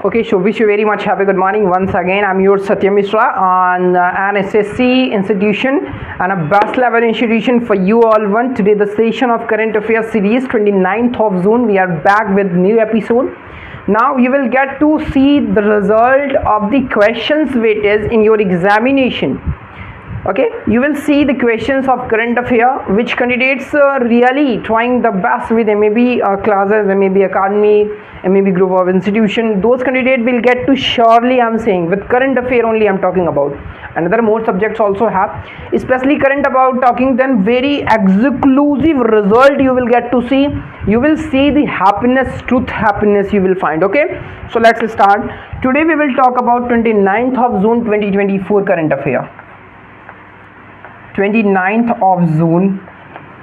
Okay, so wish you very much happy good morning once again. I'm your Satya Mishra on an SSC institution and a best level institution for you all. One today the session of current affairs series 29th of June. We are back with new episode. Now you will get to see the result of the questions weightage in your examination. Okay, you will see the questions of current affair which candidates really trying the best with maybe classes, maybe academy, maybe group of institution. Those candidates will get to surely, I'm saying, with current affair only I'm talking about. Another more subjects also have, especially current about talking, then very exclusive result you will get to see. You will see the happiness, truth happiness you will find. Okay, so let's start. Today we will talk about 29th of June 2024 current affair. 29th of June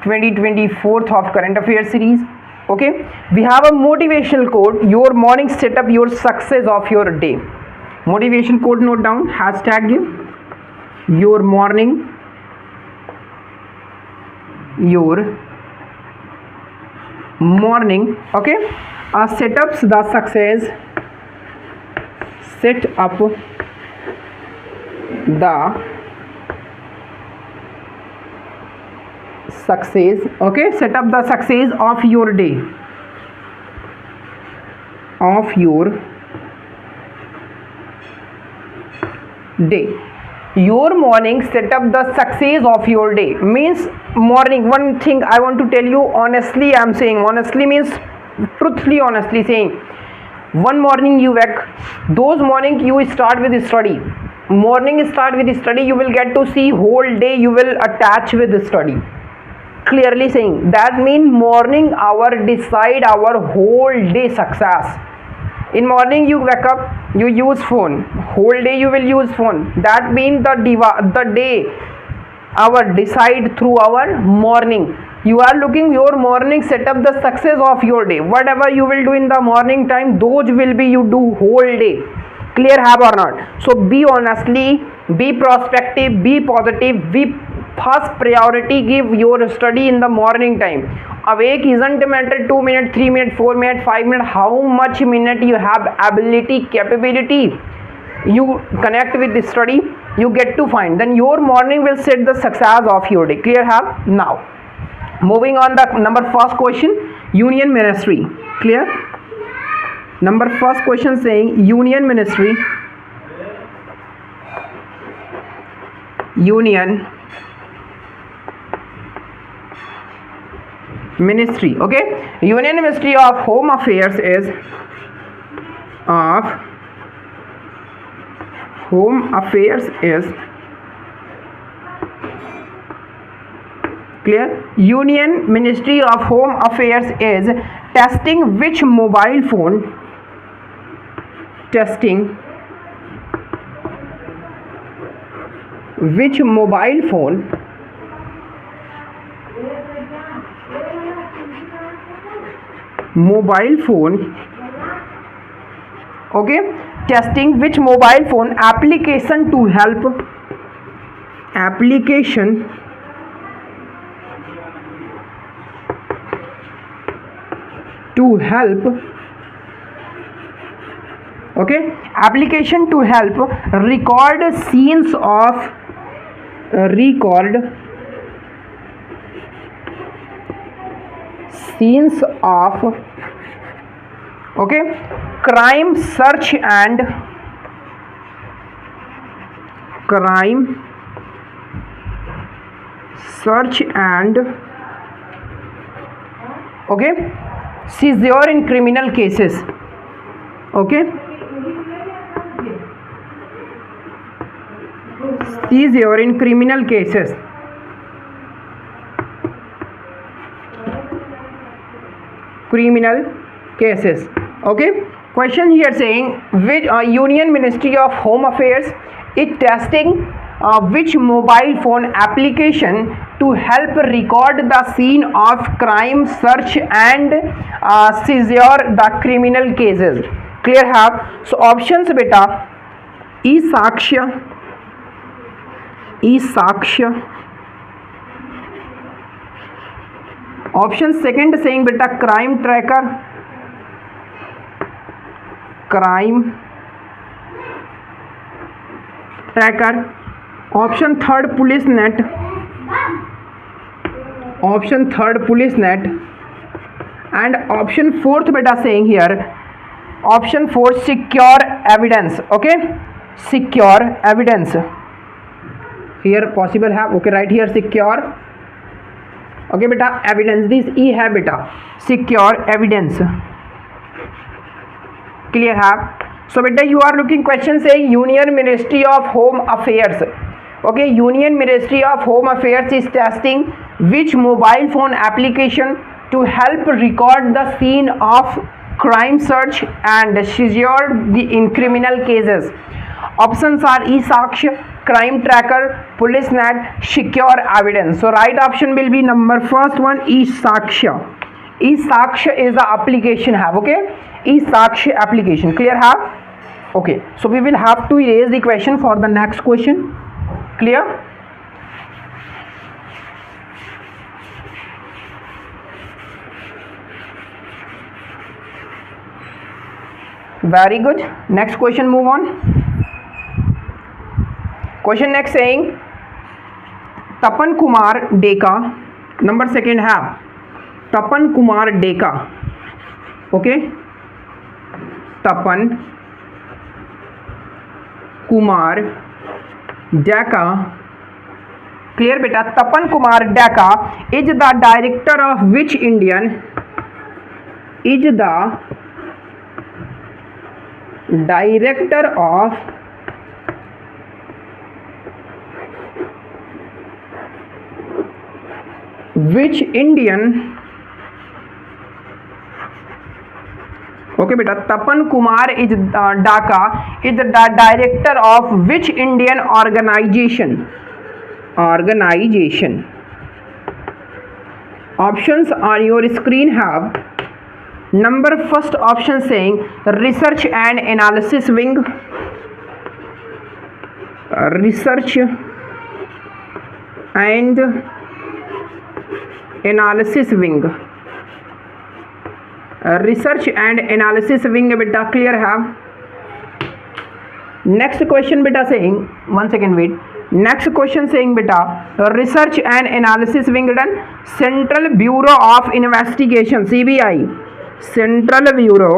2024 of current affairs series. Okay, we have a motivational quote. Your morning set up your success of your day. Motivation quote, note down, hashtag your morning, okay, setups the success, set up the success, okay, set up the success of your day, your morning set up the success of your day means morning. One thing I want to tell you honestly, I'm saying honestly means truthfully, honestly saying, one morning you wake, those morning you start with study, morning start with study, you will get to see whole day you will attach with study. Clearly saying that means morning hour decide our whole day success. In morning you wake up, you use phone, whole day you will use phone. That means the day our decide through our morning. You are looking your morning set up the success of your day. Whatever you will do in the morning time, those will be you do whole day. Clear have or not? So be honestly, be prospective, be positive, be first priority give your study in the morning time. Awake isn't matter 2 minutes, 3 minutes, 4 minutes, 5 minutes, how much minute you have ability, capability, you connect with the study, you get to find, then your morning will set the success of your day. Clear have? Now moving on the number first question, union ministry. Clear? Number first question saying union ministry, okay, union ministry of home affairs is clear, union ministry of home affairs is testing which mobile phone okay, testing which mobile phone application to help okay, application to help record scenes of okay, crime search and okay, seizure in criminal cases. Okay, seizure in criminal cases. Okay, question here saying which union ministry of home affairs is testing which mobile phone application to help record the scene of crime search and seizure the criminal cases. Clear have? So options beta, e-Sakshya, option second saying beta crime tracker, crime tracker, option third police net, option third police net, and option fourth बेटा saying here, option fourth secure evidence. Okay, secure evidence here possible है. Okay, right here secure. Okay बेटा, evidence this E है बेटा, secure evidence. Clear है. So बेटा you are looking question से union ministry of home affairs. Okay, union ministry of home affairs is testing which mobile phone application to help record the scene of crime search and seizure in criminal cases. Options are eSaksh, crime tracker, police net, secure evidence. So right option will be number first one, eSaksh. eSaksh is the application have. Okay, eSaksh application. Clear have. Okay, so we will have to erase the question for the next question. Clear. Very good. Next question, move on. Question next saying Tapan Kumar Deka. Number second have Tapan Kumar Deka. Okay, Tapan Kumar Deka. Clear beta. Tapan Kumar Deka is the director of which Indian? Is the director of which Indian? Okay beta, Tapan Kumar is Daka is the director of which Indian organization? Options on your screen have number first option saying research and analysis wing, research and analysis wing, research and analysis wing beta. Clear have. Next question beta saying, one second wait, next question saying beta research and analysis wing done Central Bureau of Investigation, CBI. Central Bureau.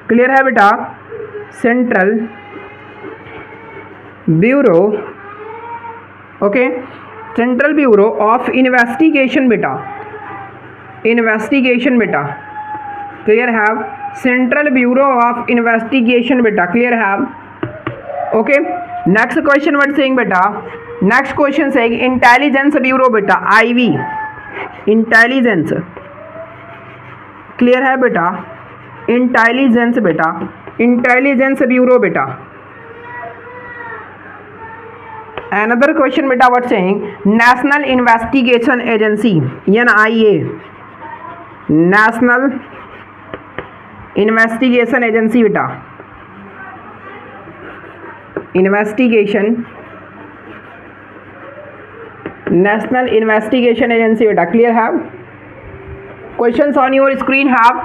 Clear है बेटा, Central Bureau. Okay, Central Bureau of Investigation बेटा, investigation बेटा. Clear have. Central Bureau of Investigation बेटा. Clear have. Okay, next question what saying बेटा, next question saying Intelligence Bureau बेटा, IB. Intelligence. Clear है बेटा, intelligence बेटा, इंटेलिजेंस ब्यूरो बेटा. Another question बेटा what saying national investigation agency, NIA, national investigation agency बेटा, investigation national investigation agency बेटा. Clear have. Questions on your screen have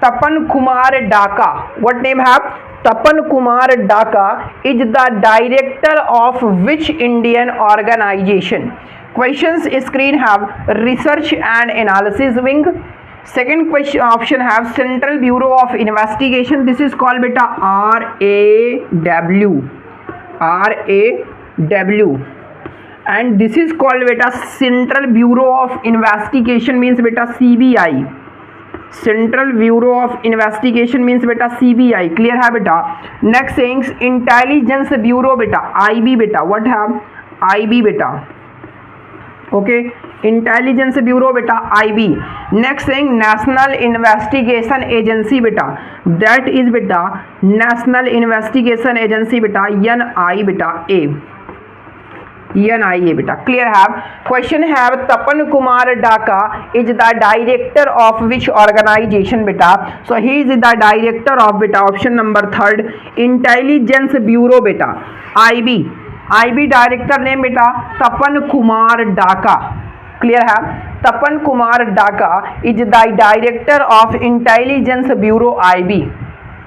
Tapan Kumar Deka. What name have? Tapan Kumar Deka is the director of which Indian organisation. Questions screen have research and analysis wing. Second question option have central bureau of investigation. This is called बेटा RAW. And this is called beta Central Bureau of Investigation means beta CBI. Central Bureau of Investigation means beta CBI. Clear है बेटा. Next saying Intelligence Bureau beta, IB beta. What have? IB beta. Okay, Intelligence Bureau beta, IB. Next saying National Investigation Agency beta, that is beta National Investigation Agency beta, NI beta A. NIA beta. Clear have. Question have Tapan Kumar Daka is the director of which organization beta? So he is the director of beta option number third Intelligence Bureau beta, IB director name beta Tapan Kumar Daka. Clear have. Tapan Kumar Daka is the director of Intelligence Bureau IB.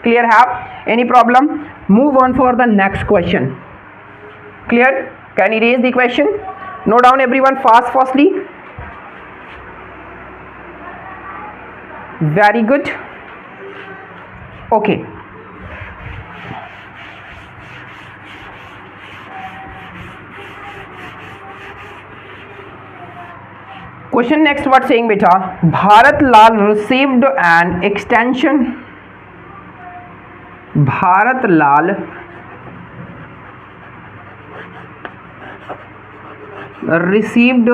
Clear? Have any problem? Move on for the next question. Clear? Can you raise the question? Note down everyone fastly. Very good. Okay. Question next what saying beta, Bharat Lal received an extension. Bharat Lal received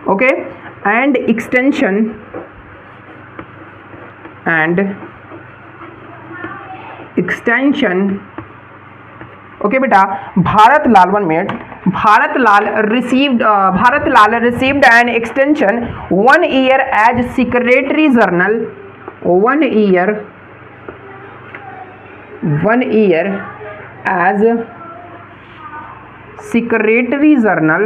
okay and extension okay beta, Bharat Lal 1 minute. Bharat Lal received an extension 1 year as Secretary General. 1 year as Secretary General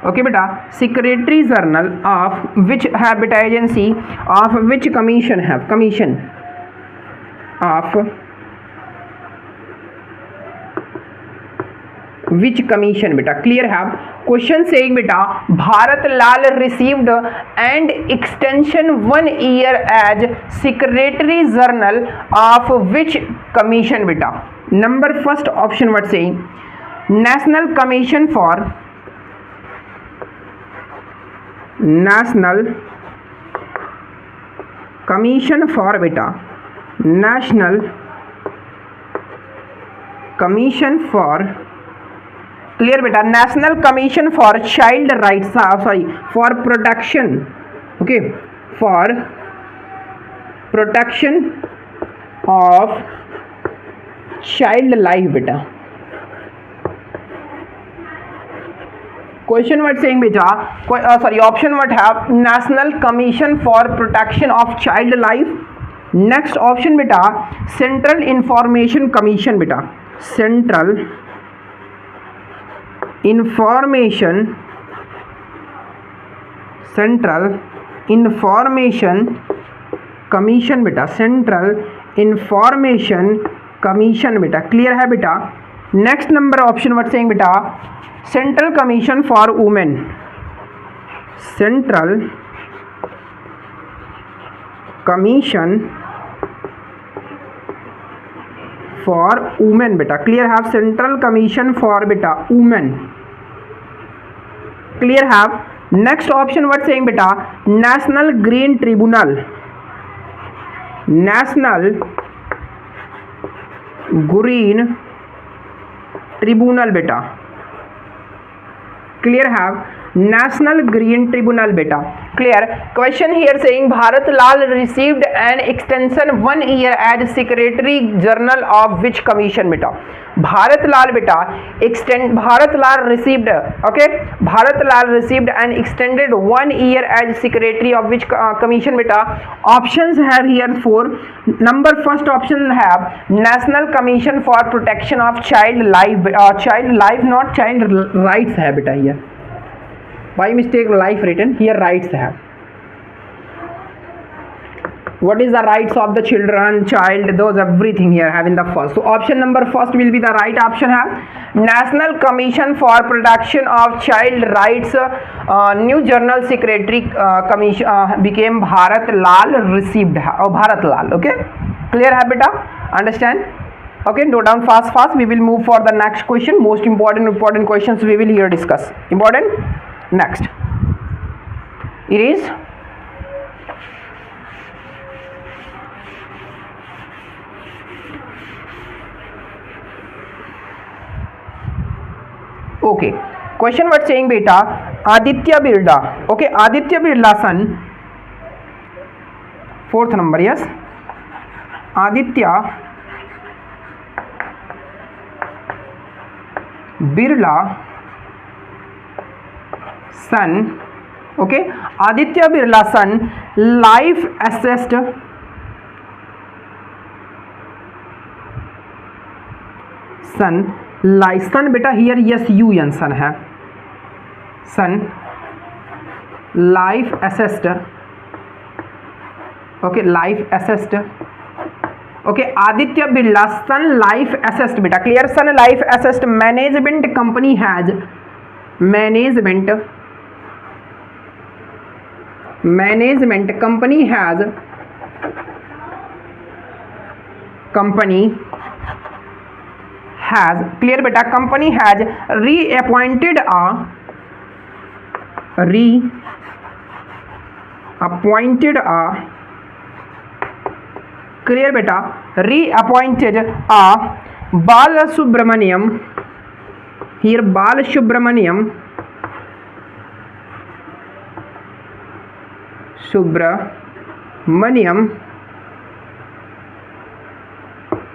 okay beta, Secretary General of which habit agency, of which commission have, commission of which commission beta. Clear? Have question saying beta, Bharat Lal received and extension 1 year as Secretary General of which commission beta. Number first option what saying, National Commission for beta, National Commission for, clear beta, National Commission for Child Rights, for protection, okay, for protection of child life beta. Question what saying beta, option what have, National Commission for Protection of Child Life. Next option beta, Central Information Commission beta, Central Information Commission beta, Central Information Commission beta. Clear है beta? Next number option what saying beta, Central Commission for Women, Central Commission for Women beta. Clear? Have Central Commission for beta women. Clear? Have next option what saying beta, National Green Tribunal, National Green Tribunal beta. Clear? Have National Green Tribunal beta. Clear? Question here saying Bharat Lal received an extension 1 year as Secretary General of which commission beta. Bharat Lal beta Bharat Lal received, okay, Bharat Lal received an extended 1 year as Secretary of which commission beta. Options have here 4. Number first option have National Commission for Protection of Child Life, not child rights है बेटा here. By mistake life written here, rights have. What is the rights of the children, child, those everything here have in the first. So option number first will be the right option. Have National Commission for Protection of Child Rights. New General Secretary Commission became Bharat Lal received, Bharat Lal. Okay, clear है बेटा? Understand? Okay, note down fast. We will move for the next question. Most important questions we will here discuss. Important. Next, it is okay. Question what saying beta, Aditya Birla. Okay, Aditya Birla son, 4th number, yes, Aditya Birla Sun, okay, Aditya Birla Sun Life asset Sun Sun बेटा here yes you an Sun है, Sun Life asset, okay, Life asset, okay, Aditya Birla Sun Life asset बेटा clear, Sun Life asset management company has, management company has, company has clear बेटा, company has reappointed clear बेटा, reappointed Balasubramaniam, here Balasubramaniam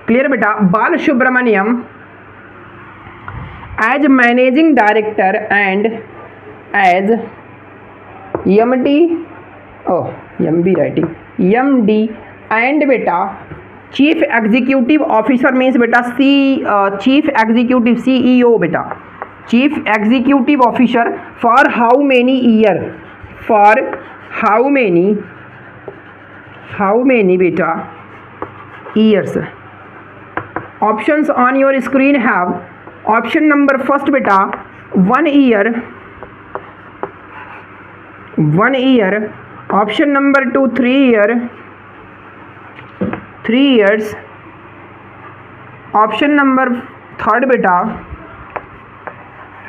clear बेटा, Balasubramaniam as managing director and as MD, MB writing, MD and बेटा chief executive officer means बेटा chief executive CEO बेटा, chief executive officer for how many year, for how many बेटा years. Options on your screen have, option number first बेटा 1 year, option number 2 3 years, option number third बेटा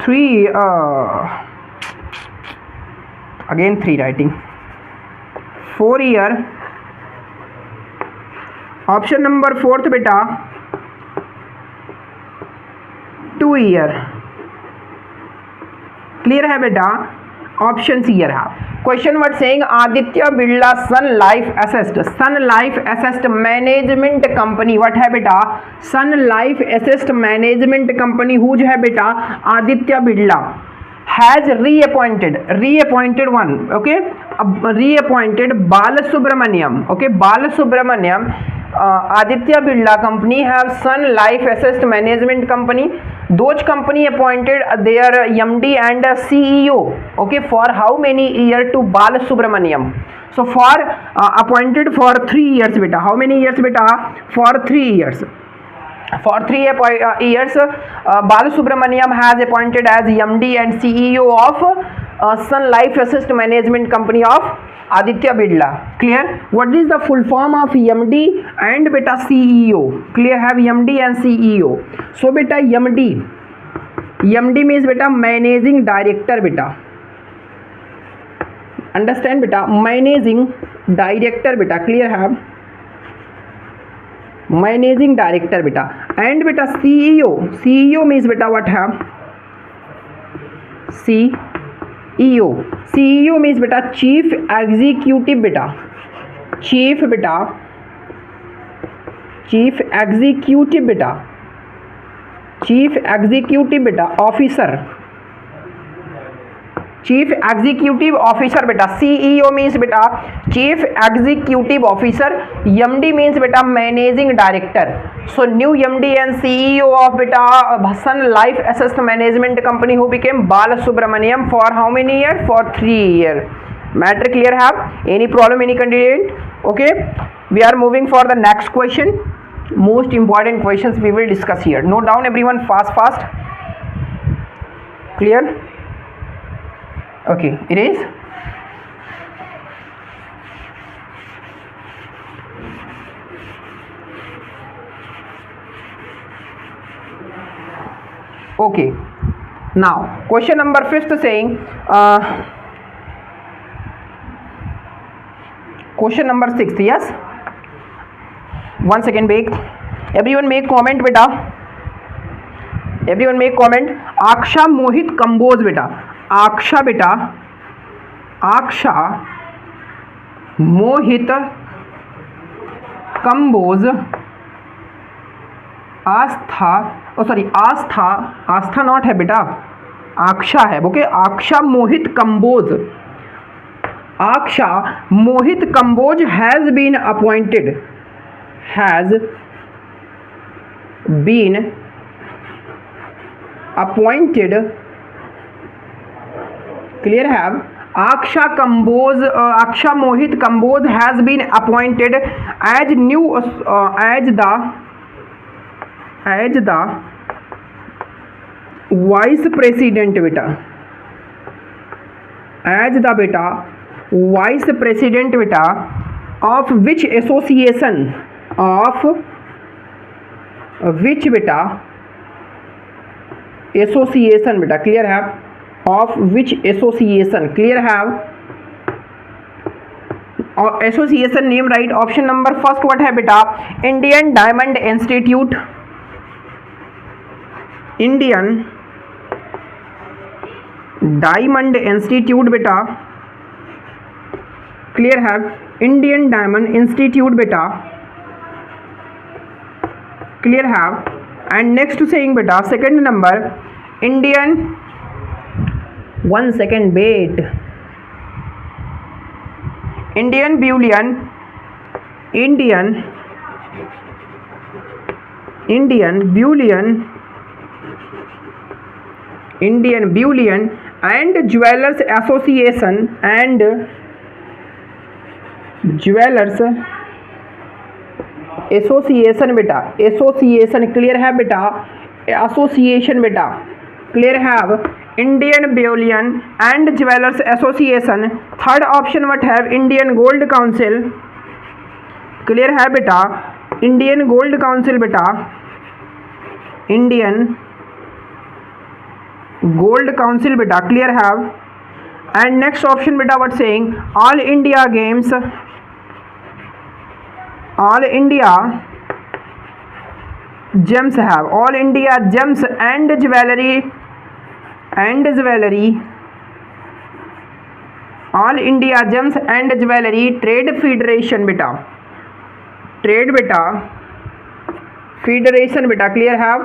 3 writing 4 year, option number fourth बेटा 2 year, clear है बेटा, option here है। Question word saying Aditya Birla Sun Life asset management company, what है बेटा, सन Life asset management company whose है बेटा Aditya Birla has reappointed one, okay, अब reappointed Balasubramaniam, okay, Balasubramaniam Aditya Birla company have Sun Life Assist Management company, those company appointed their MD and CEO, okay, for how many year to Balasubramaniam, so for appointed for 3 years beta, how many years beta, for 3 years, for 3 years Balasubramaniam has appointed as MD and CEO of Sun Life Assist Management company of Aditya Birla, clear? What is the full form of MD and beta CEO? Clear? Have MD and CEO. So beta MD means beta managing director beta. Understand beta, managing director beta, clear? Have managing director beta, and beta CEO means beta what have CEO means beta chief executive beta, chief executive beta officer, chief executive officer beta, CEO means beta chief executive officer, MD means beta managing director. So new MD and CEO of beta Sun Life Assist Management company who became Balasubramaniam for how many years? For 3 years. Matter clear? Have any problem, any candidate? Okay, we are moving for the next question. Most important questions we will discuss here. Note down everyone, fast. Clear? Okay, it is. Okay, now question number 5th saying question number 6th, yes, 1 second break, everyone make comment beta, everyone make comment. Aksha Mohit Kamboj beta, Aksha Mohit Kamboj, Aastha not है बेटा, Aksha है, okay, Aksha Mohit Kamboj, Aksha Mohit Kamboj has been appointed clear have Aksha Mohit Kamboj has been appointed as new as the vice president beta, as the beta vice president beta of which association, of which beta association beta, clear have of which association, clear have association name, right? Option number first what है बेटा, Indian Diamond Institute, Indian Diamond Institute बेटा, clear have Indian Diamond Institute बेटा, clear have. And next saying बेटा second number Indian, one second wait, Indian Bullion, Indian Bullion and Jewelers Association, and Jewelers Association बेटा, association clear है बेटा, association बेटा, clear have Indian Bullion and Jewelers Association. Third option what have Indian Gold Council, clear है बेटा, Indian Gold Council बेटा, Indian Gold Council बेटा, clear have. And next option बेटा what saying All India Games, All India Gems have, All India Gems and Jewelry, All India Gems and Jewelry Trade Federation बेटा, Trade बेटा Federation बेटा, clear have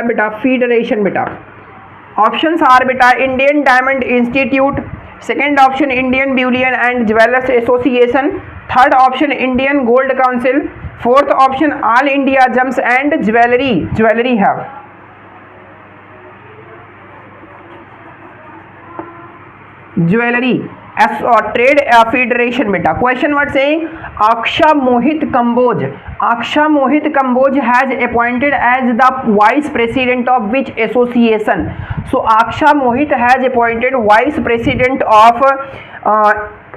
बेटा, Federation बेटा. Options are बेटा Indian Diamond Institute, second option Indian Bullion and Jewelers Association, third option Indian Gold Council, fourth option All India Gems and Jewelry have. Jewelry as Trade Federation beta. Question what saying Aksha Mohit Kamboj has appointed as the vice president of which association? So Aksha Mohit has appointed vice president of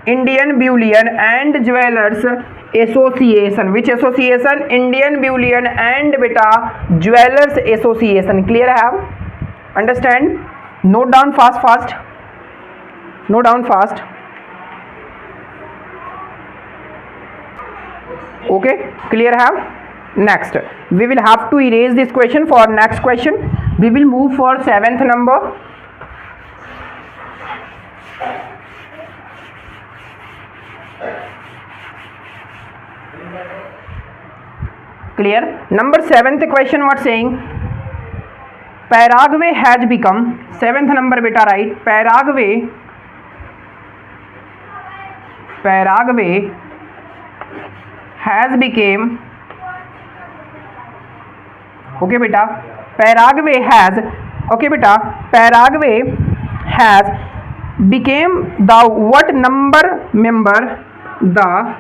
Indian Bullion and Jewelers Association. Which association? Indian Bullion and beta Jewelers Association. Clear have? Understand? Note down fast. Note down fast. Okay, clear have? Next, we will have to erase this question. For next question, we will move for 7th number. Clear? Number 7th question what saying Paraguay has become, 7th number beta, right? Paraguay has became, okay beta, Paraguay has became the what number member, the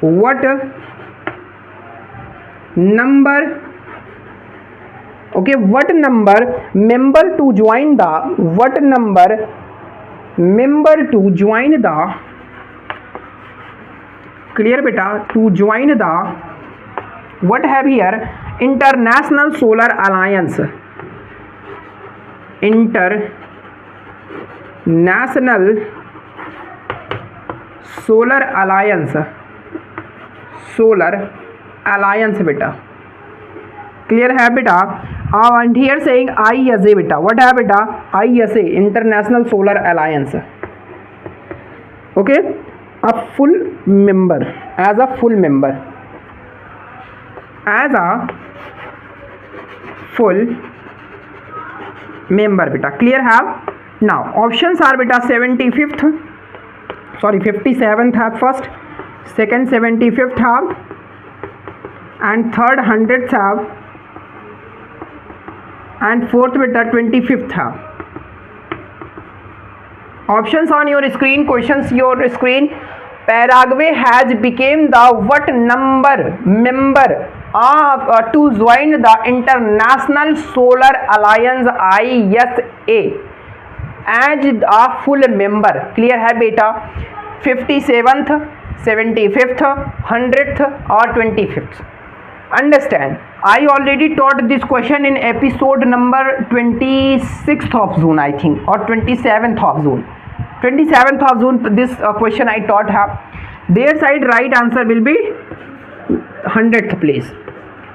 what number, okay, what number member to join the, what number member to join the, clear beta, to join the what have here International Solar Alliance, International Solar Alliance beta, clear है बेटा. And here saying ISA beta, what है बेटा ISA, International Solar Alliance. Okay, a full member, as a full member, as a full member beta. Clear have? Now options are beta 57th have first, second 75th have, and third 100th have, and fourth beta 25th have. Options on your screen, questions your screen. Paraguay has became the what number member of to join the International Solar Alliance ISA as a full member. Clear है बेटा? 57th, 75th, 100th or 25th. Understand, I already taught this question in episode number 26th of June, I think, or 27th of June. 27th of June, this question I taught her. Their side right answer will be 100th place.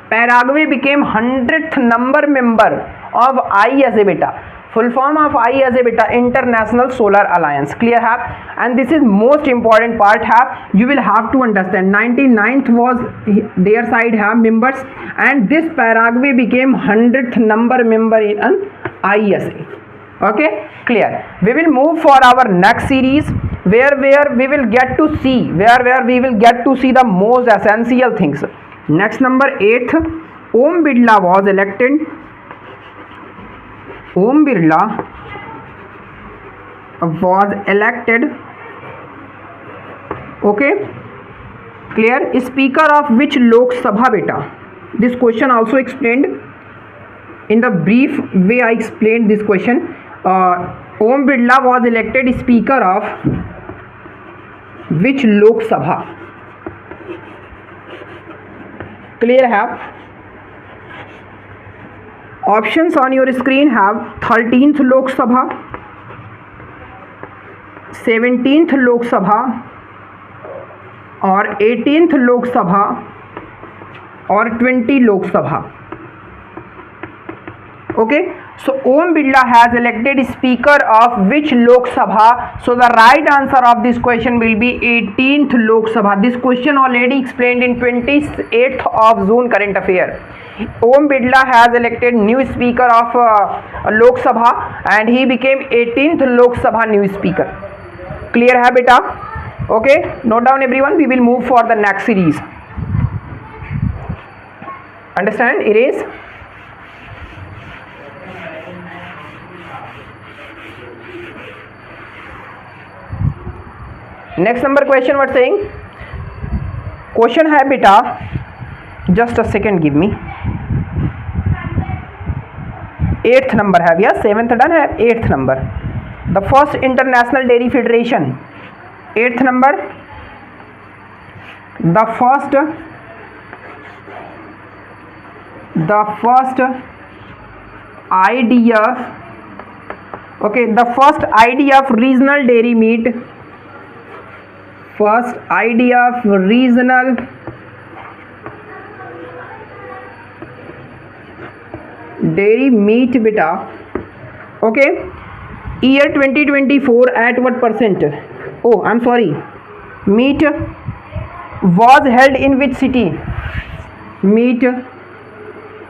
Paraguay became 100th number member of ISA beta. Full form of ISA beta, International Solar Alliance. Clear have? And this is most important part have. You will have to understand 99th was their side have members, and this Paraguay became 100th number member in an ISA. Okay, clear. We will move for our next series where we will get to see the most essential things. Next, number 8, Om Birla was elected. Om Birla was elected. Okay, clear. Speaker of which Lok Sabha beta? This question also explained in the brief way I explained this question. Om Birla was elected Speaker of which Lok Sabha? Clear have? Options on your screen have 13th Lok Sabha, 17th Lok Sabha, or 18th Lok Sabha, or 20 Lok Sabha. Okay, so Om Birla has elected Speaker of which Lok Sabha? So the right answer of this question will be 18th Lok Sabha. This question already explained in 28th of June current affair. Om Birla has elected new Speaker of Lok Sabha, and he became 18th Lok Sabha new Speaker. Clear hai beta? Okay, note down everyone. We will move for the next series. Understand? Erase. Next number question what saying? Question hai beta, just a second give me. 8th number have, yeah, 7th done have, 8th number. The first International Dairy Federation. 8th number. The first IDF. Okay, the first IDF regional dairy meet. First IDF regional dairy meet beta. Okay, year 2024 at what percent? Oh, I'm sorry. Meet was held in which city? Meet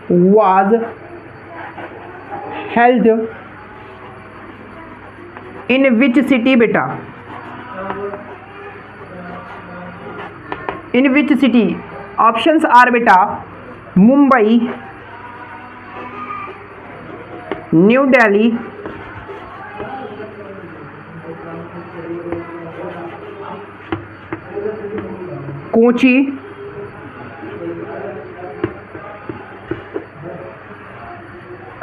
was held in which city beta? In which city? Options are beta Mumbai, New Delhi, Kochi,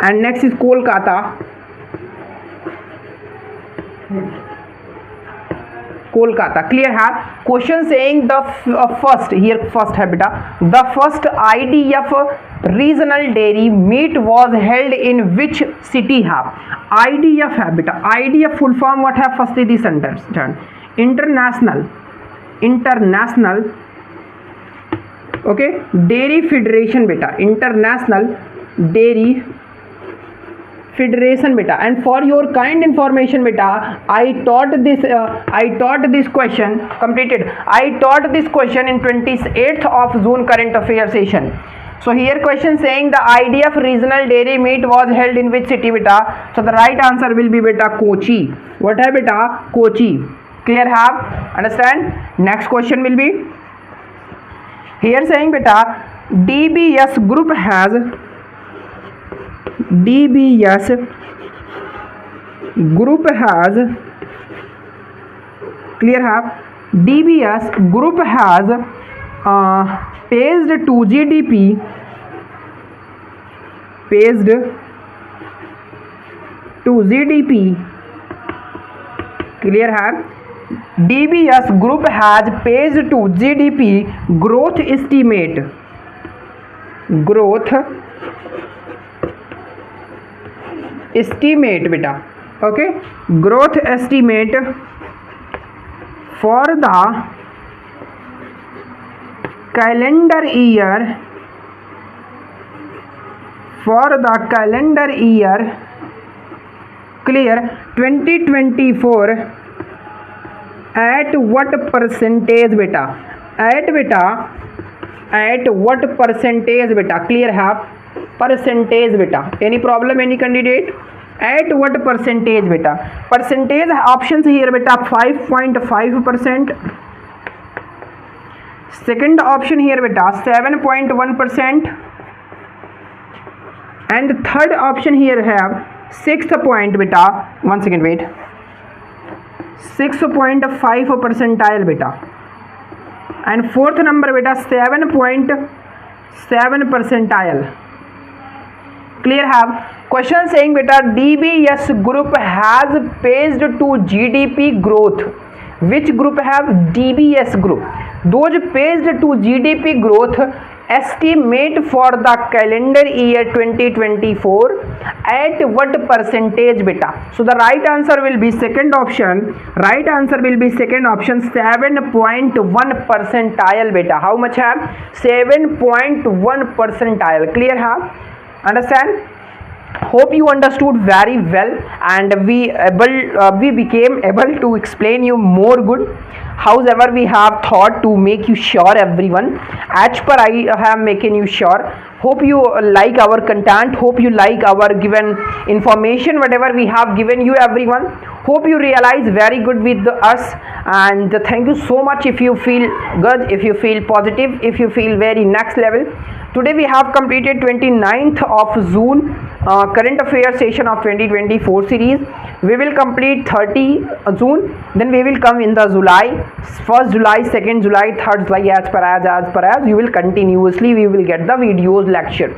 and next is Kolkata. Kolkata. Clear hai? Question saying the first here first hai beta. The first IDF regional dairy meet was held in which city have? IDF hai beta. IDF full form what have? First this understand. International. Okay. Dairy Federation beta. International Dairy Federation beta. And for your kind information beta, I taught this question completed. I taught this question in 28th of June current affairs session. So here question saying the IDF regional dairy meet was held in which city beta? So the right answer will be beta Kochi. What है beta? Kochi. Clear have? Understand? Next question will be here saying beta DBS group has clear have? DBS group has paged to GDP clear have? DBS group has paged to GDP growth estimate beta. Okay, growth estimate for the calendar year clear 2024 at what percentage beta? At what percentage beta? Clear have? Percentage beta. Any problem, any candidate? At what percentage beta? Percentage options here beta 5.5%. Second option here beta 7.1%, and third option here have 6 point beta 6.5 percentile beta, and fourth number beta 7.7 percentile. Clear have? Question saying beta DBS group has paged to GDP growth. Which group have? DBS group. Those paged to GDP growth estimate for the calendar year 2024 at what percentage beta? So the right answer will be second option. 7.1 percentile beta. How much have? 7.1 percentile. Clear have? Understand? Hope you understood very well, and we became able to explain you more good. However, we have thought to make you sure everyone, as per I have making you sure. Hope you like our content, hope you like our given information, whatever we have given you everyone. Hope you realize very good with us, and thank you so much. If you feel good, if you feel positive, if you feel very next level. Today we have completed 29th of June current affairs session of 2024 series. We will complete 30 June, then we will come in the July, 1st July, 2nd July, 3rd July, as per as you will continuously we will get the videos lecture.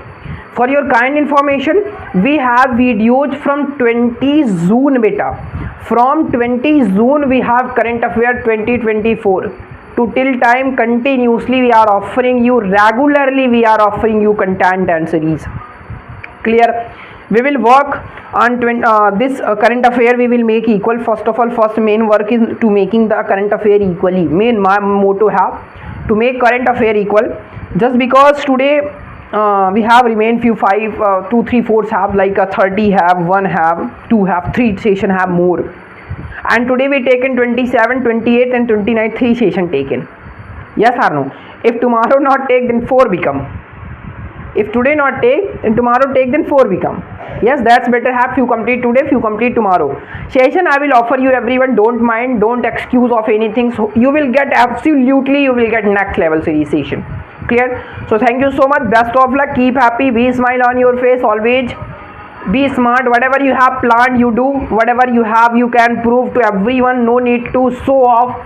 For your kind information, we have videos from 20 June beta. From 20 June we have current affair 2024. To till time continuously we are offering you regularly, we are offering you content and series. Clear? We will work on this current affair we will make equal. First of all, first main work is to making the current affair equally. Main motto have to make current affair equal. Just because today we have remained few 5 2 3 4 have like a 30 have 1 have 2 have 3 session have more. And today we taken 27, 28 and 29 3 session taken. Yes or no? If tomorrow not take, then 4 become. If today not take, then tomorrow take, then 4 become. Yes, that's better have few complete today, few complete tomorrow. Session I will offer you everyone, don't mind, don't excuse of anything. So you will get absolutely, you will get next level series session. Clear? So thank you so much, best of luck, keep happy, be smile on your face always. Be smart, whatever you have planned you do, whatever you have you can prove to everyone. No need to show off,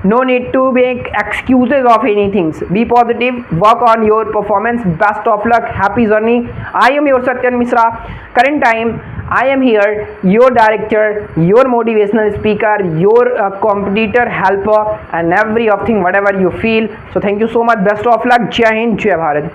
no need to make excuses of anything. Be positive, work on your performance. Best of luck, happy journey. I am your Satyan Misra. Current time I am here, your director, your motivational speaker, your competitor, helper, and every of thing whatever you feel. So thank you so much, best of luck. Jai Hind, Jai Bharat.